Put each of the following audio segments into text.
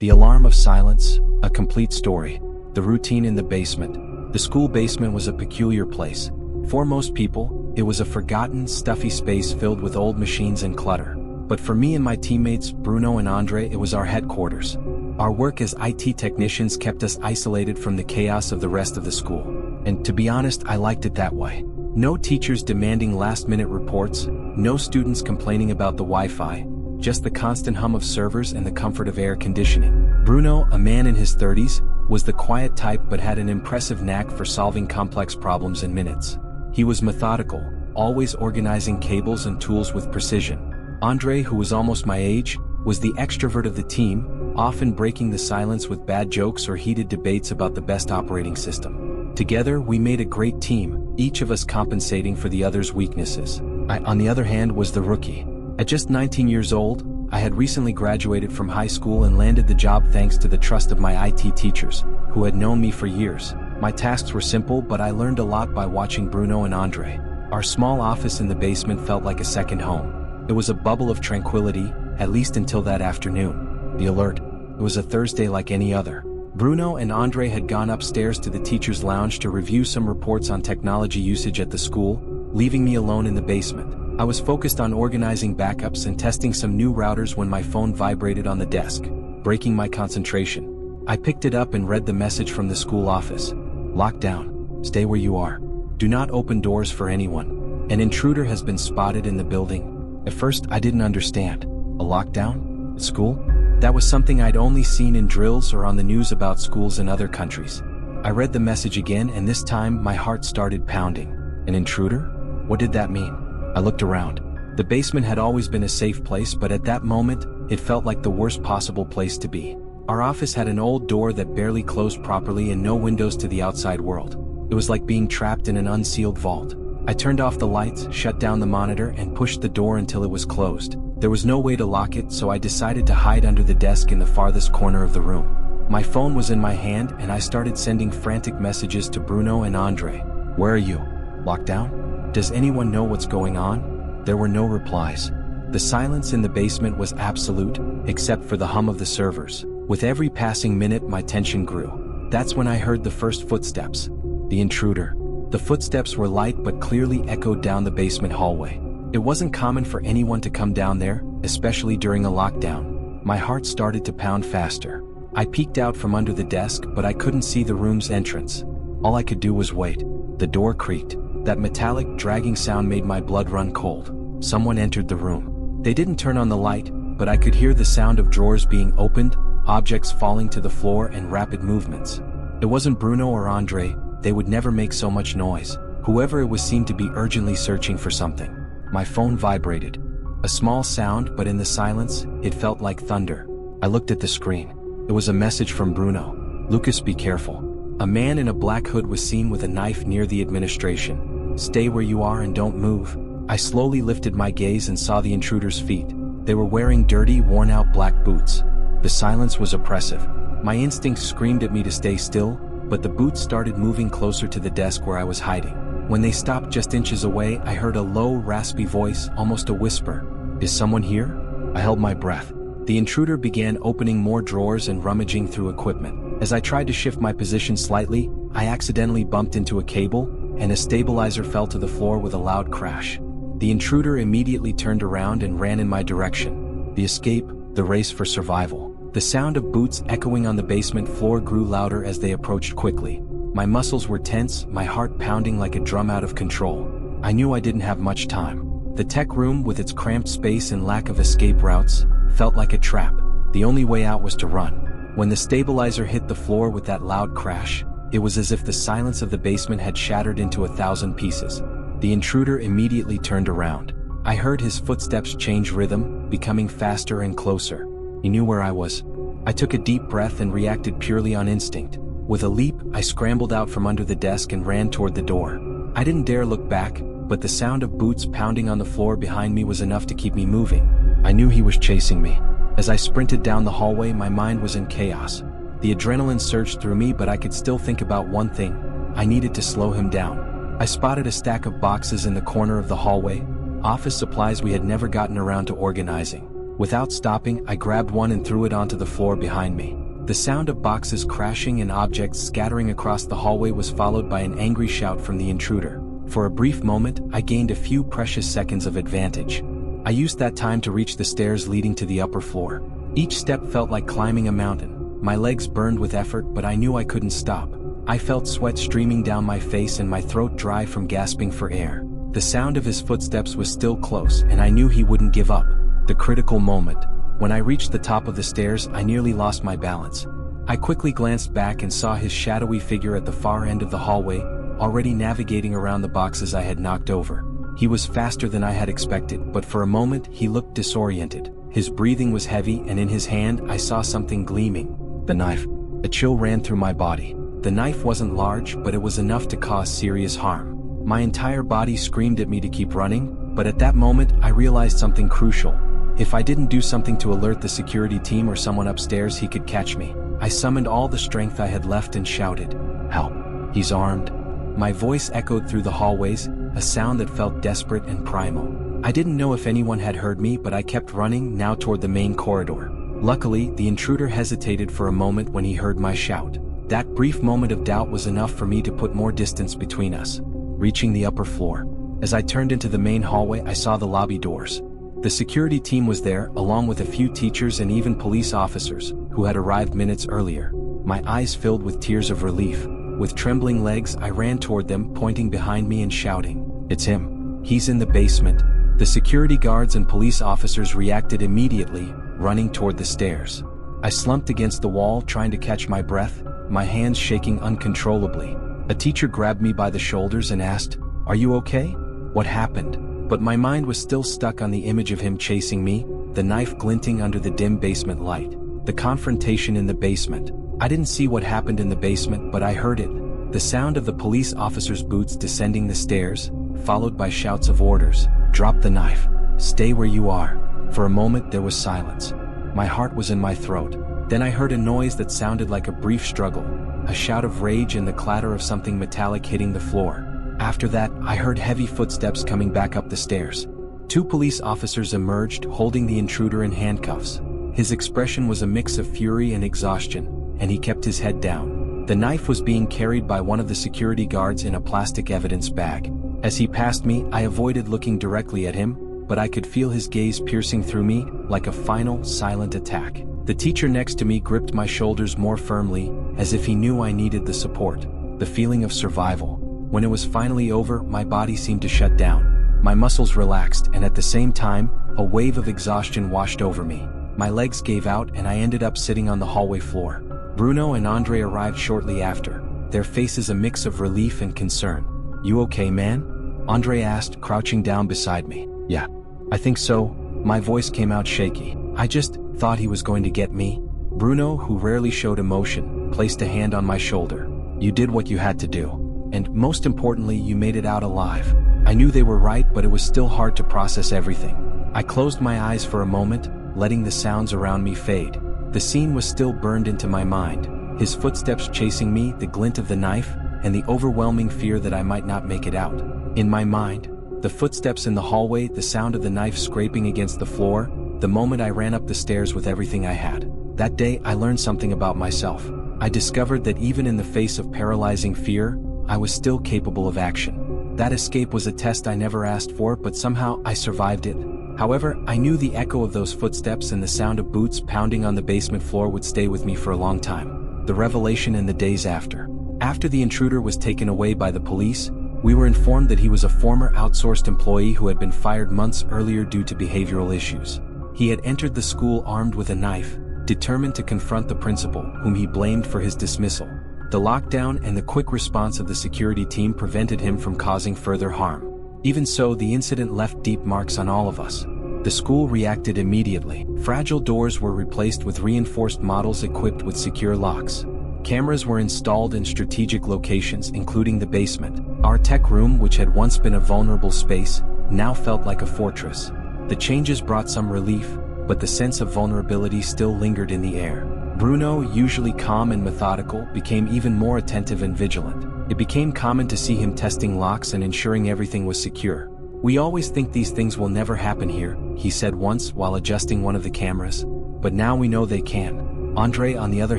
The alarm of silence, a complete story. The routine in the basement. The school basement was a peculiar place. For most people, it was a forgotten, stuffy space filled with old machines and clutter. But for me and my teammates, Bruno and André, it was our headquarters. Our work as IT technicians kept us isolated from the chaos of the rest of the school. And to be honest, I liked it that way. No teachers demanding last-minute reports, no students complaining about the Wi-Fi, just the constant hum of servers and the comfort of air conditioning. Bruno, a man in his 30s, was the quiet type but had an impressive knack for solving complex problems in minutes. He was methodical, always organizing cables and tools with precision. André, who was almost my age, was the extrovert of the team, often breaking the silence with bad jokes or heated debates about the best operating system. Together, we made a great team, each of us compensating for the other's weaknesses. I, on the other hand, was the rookie. At just 19 years old, I had recently graduated from high school and landed the job thanks to the trust of my IT teachers, who had known me for years. My tasks were simple, but I learned a lot by watching Bruno and André. Our small office in the basement felt like a second home. It was a bubble of tranquility, at least until that afternoon. The alert. It was a Thursday like any other. Bruno and André had gone upstairs to the teacher's lounge to review some reports on technology usage at the school, leaving me alone in the basement. I was focused on organizing backups and testing some new routers when my phone vibrated on the desk, breaking my concentration. I picked it up and read the message from the school office. Lockdown. Stay where you are. Do not open doors for anyone. An intruder has been spotted in the building. At first, I didn't understand. A lockdown? At school? That was something I'd only seen in drills or on the news about schools in other countries. I read the message again, and this time my heart started pounding. An intruder? What did that mean? I looked around. The basement had always been a safe place, but at that moment, it felt like the worst possible place to be. Our office had an old door that barely closed properly and no windows to the outside world. It was like being trapped in an unsealed vault. I turned off the lights, shut down the monitor, and pushed the door until it was closed. There was no way to lock it, so I decided to hide under the desk in the farthest corner of the room. My phone was in my hand, and I started sending frantic messages to Bruno and André. Where are you? Locked down? Does anyone know what's going on? There were no replies. The silence in the basement was absolute, except for the hum of the servers. With every passing minute, my tension grew. That's when I heard the first footsteps. The intruder. The footsteps were light but clearly echoed down the basement hallway. It wasn't common for anyone to come down there, especially during a lockdown. My heart started to pound faster. I peeked out from under the desk, but I couldn't see the room's entrance. All I could do was wait. The door creaked. That metallic, dragging sound made my blood run cold. Someone entered the room. They didn't turn on the light, but I could hear the sound of drawers being opened, objects falling to the floor, and rapid movements. It wasn't Bruno or André. They would never make so much noise. Whoever it was seemed to be urgently searching for something. My phone vibrated. A small sound, but in the silence, it felt like thunder. I looked at the screen. It was a message from Bruno. Lucas, be careful. A man in a black hood was seen with a knife near the administration. Stay where you are and don't move. I slowly lifted my gaze and saw the intruder's feet. They were wearing dirty, worn-out black boots. The silence was oppressive. My instincts screamed at me to stay still, but the boots started moving closer to the desk where I was hiding. When they stopped just inches away, I heard a low, raspy voice, almost a whisper. Is someone here? I held my breath. The intruder began opening more drawers and rummaging through equipment. As I tried to shift my position slightly, I accidentally bumped into a cable, and a stabilizer fell to the floor with a loud crash. The intruder immediately turned around and ran in my direction. The escape, the race for survival. The sound of boots echoing on the basement floor grew louder as they approached quickly. My muscles were tense, my heart pounding like a drum out of control. I knew I didn't have much time. The tech room, with its cramped space and lack of escape routes, felt like a trap. The only way out was to run. When the stabilizer hit the floor with that loud crash, it was as if the silence of the basement had shattered into 1,000 pieces. The intruder immediately turned around. I heard his footsteps change rhythm, becoming faster and closer. He knew where I was. I took a deep breath and reacted purely on instinct. With a leap, I scrambled out from under the desk and ran toward the door. I didn't dare look back, but the sound of boots pounding on the floor behind me was enough to keep me moving. I knew he was chasing me. As I sprinted down the hallway, my mind was in chaos. The adrenaline surged through me, but I could still think about one thing. I needed to slow him down. I spotted a stack of boxes in the corner of the hallway, office supplies we had never gotten around to organizing. Without stopping, I grabbed one and threw it onto the floor behind me. The sound of boxes crashing and objects scattering across the hallway was followed by an angry shout from the intruder. For a brief moment, I gained a few precious seconds of advantage. I used that time to reach the stairs leading to the upper floor. Each step felt like climbing a mountain. My legs burned with effort, but I knew I couldn't stop. I felt sweat streaming down my face and my throat dry from gasping for air. The sound of his footsteps was still close, and I knew he wouldn't give up. The critical moment. When I reached the top of the stairs, I nearly lost my balance. I quickly glanced back and saw his shadowy figure at the far end of the hallway, already navigating around the boxes I had knocked over. He was faster than I had expected, but for a moment he looked disoriented. His breathing was heavy, and in his hand I saw something gleaming. The knife. A chill ran through my body. The knife wasn't large, but it was enough to cause serious harm. My entire body screamed at me to keep running, but at that moment I realized something crucial. If I didn't do something to alert the security team or someone upstairs, he could catch me. I summoned all the strength I had left and shouted, "Help! He's armed." My voice echoed through the hallways, a sound that felt desperate and primal. I didn't know if anyone had heard me, but I kept running, now toward the main corridor. Luckily, the intruder hesitated for a moment when he heard my shout. That brief moment of doubt was enough for me to put more distance between us. Reaching the upper floor. As I turned into the main hallway, I saw the lobby doors. The security team was there, along with a few teachers and even police officers, who had arrived minutes earlier. My eyes filled with tears of relief. With trembling legs, I ran toward them, pointing behind me and shouting, "It's him. He's in the basement." The security guards and police officers reacted immediately, running toward the stairs. I slumped against the wall, trying to catch my breath, my hands shaking uncontrollably. A teacher grabbed me by the shoulders and asked, "Are you okay? What happened?" But my mind was still stuck on the image of him chasing me, the knife glinting under the dim basement light. The confrontation in the basement. I didn't see what happened in the basement, but I heard it. The sound of the police officer's boots descending the stairs, followed by shouts of orders. "Drop the knife. Stay where you are." For a moment there was silence. My heart was in my throat. Then I heard a noise that sounded like a brief struggle, a shout of rage and the clatter of something metallic hitting the floor. After that, I heard heavy footsteps coming back up the stairs. 2 police officers emerged, holding the intruder in handcuffs. His expression was a mix of fury and exhaustion, and he kept his head down. The knife was being carried by one of the security guards in a plastic evidence bag. As he passed me, I avoided looking directly at him, but I could feel his gaze piercing through me, like a final, silent attack. The teacher next to me gripped my shoulders more firmly, as if he knew I needed the support. The feeling of survival. When it was finally over, my body seemed to shut down. My muscles relaxed, and at the same time, a wave of exhaustion washed over me. My legs gave out, and I ended up sitting on the hallway floor. Bruno and André arrived shortly after, their faces a mix of relief and concern. "You okay, man?" André asked, crouching down beside me. "Yeah, I think so." My voice came out shaky. "I just thought he was going to get me." Bruno, who rarely showed emotion, placed a hand on my shoulder. "You did what you had to do. And most importantly, you made it out alive." I knew they were right, but it was still hard to process everything. I closed my eyes for a moment, letting the sounds around me fade. The scene was still burned into my mind. His footsteps chasing me, the glint of the knife, and the overwhelming fear that I might not make it out. In my mind, the footsteps in the hallway, the sound of the knife scraping against the floor, the moment I ran up the stairs with everything I had. That day, I learned something about myself. I discovered that even in the face of paralyzing fear, I was still capable of action. That escape was a test I never asked for, but somehow I survived it. However, I knew the echo of those footsteps and the sound of boots pounding on the basement floor would stay with me for a long time. The revelation in the days after. After the intruder was taken away by the police, we were informed that he was a former outsourced employee who had been fired months earlier due to behavioral issues. He had entered the school armed with a knife, determined to confront the principal, whom he blamed for his dismissal. The lockdown and the quick response of the security team prevented him from causing further harm. Even so, the incident left deep marks on all of us. The school reacted immediately. Fragile doors were replaced with reinforced models equipped with secure locks. Cameras were installed in strategic locations, including the basement. Our tech room, which had once been a vulnerable space, now felt like a fortress. The changes brought some relief, but the sense of vulnerability still lingered in the air. Bruno, usually calm and methodical, became even more attentive and vigilant. It became common to see him testing locks and ensuring everything was secure. "We always think these things will never happen here," he said once while adjusting one of the cameras. "But now we know they can." André, on the other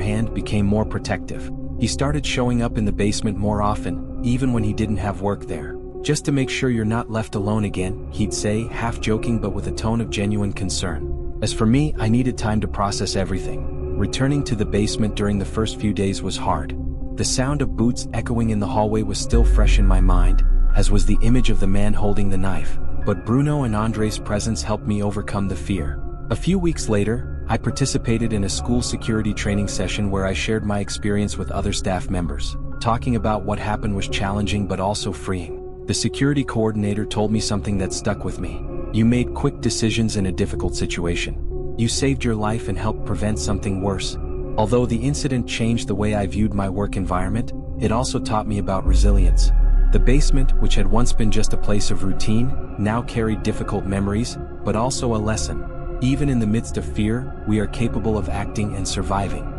hand, became more protective. He started showing up in the basement more often, even when he didn't have work there. "Just to make sure you're not left alone again," he'd say, half joking but with a tone of genuine concern. As for me, I needed time to process everything. Returning to the basement during the first few days was hard. The sound of boots echoing in the hallway was still fresh in my mind, as was the image of the man holding the knife. But Bruno and André's presence helped me overcome the fear. A few weeks later, I participated in a school security training session where I shared my experience with other staff members. Talking about what happened was challenging but also freeing. The security coordinator told me something that stuck with me. "You made quick decisions in a difficult situation. You saved your life and helped prevent something worse." Although the incident changed the way I viewed my work environment, it also taught me about resilience. The basement, which had once been just a place of routine, now carried difficult memories, but also a lesson. Even in the midst of fear, we are capable of acting and surviving.